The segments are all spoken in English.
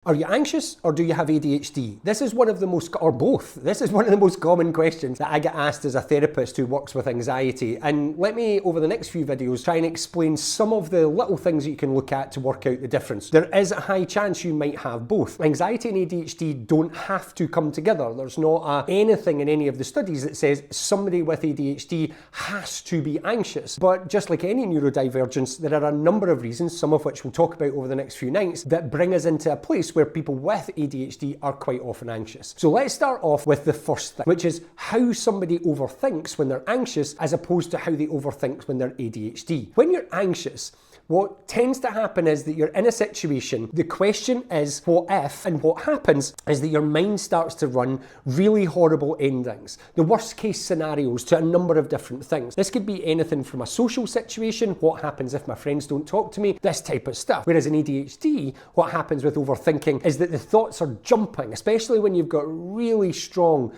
Are you anxious or do you have ADHD? This is one of the most, or both. This is one of the most common questions that I get asked as a therapist who works with anxiety. And let me, over the next few videos, try and explain some of the little things that you can look at to work out the difference. There is a high chance you might have both. Anxiety and ADHD don't have to come together. There's not anything in any of the studies that says somebody with ADHD has to be anxious. But just like any neurodivergence, there are a number of reasons, some of which we'll talk about over the next few nights, that bring us into a place where people with ADHD are quite often anxious. So let's start off with the first thing, which is how somebody overthinks when they're anxious as opposed to how they overthink when they're ADHD. When you're anxious, what tends to happen is that you're in a situation, the question is what if, and what happens is that your mind starts to run really horrible endings, the worst case scenarios to a number of different things. This could be anything from a social situation, what happens if my friends don't talk to me, this type of stuff. Whereas in ADHD, what happens with overthinking is that the thoughts are jumping, especially when you've got really strong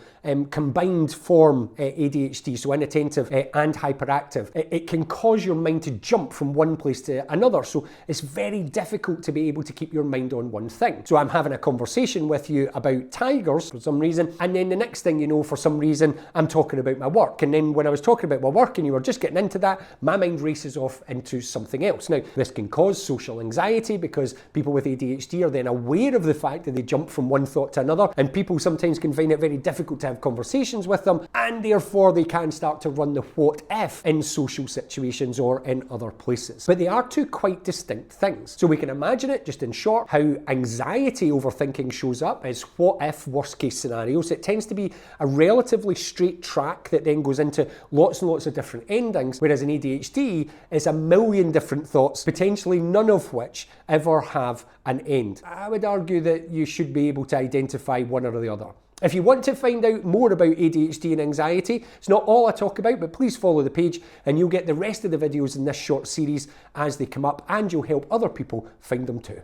combined form ADHD, so inattentive and hyperactive. It can cause your mind to jump from one place to another, so it's very difficult to be able to keep your mind on one thing. So I'm having a conversation with you about tigers for some reason, and then the next thing you know, for some reason, I'm talking about my work. And then when I was talking about my work and you were just getting into that, my mind races off into something else. Now, this can cause social anxiety because people with ADHD are then aware of the fact that they jump from one thought to another, and people sometimes can find it very difficult to have conversations with them, and therefore they can start to run the what if in social situations or in other places. But they are two quite distinct things. So we can imagine it, just in short, how anxiety overthinking shows up is what if worst case scenarios. It tends to be a relatively straight track that then goes into lots and lots of different endings, whereas in ADHD is a million different thoughts, potentially none of which ever have an end. I would argue that you should be able to identify one or the other. If you want to find out more about ADHD and anxiety, it's not all I talk about, but please follow the page and you'll get the rest of the videos in this short series as they come up, and you'll help other people find them too.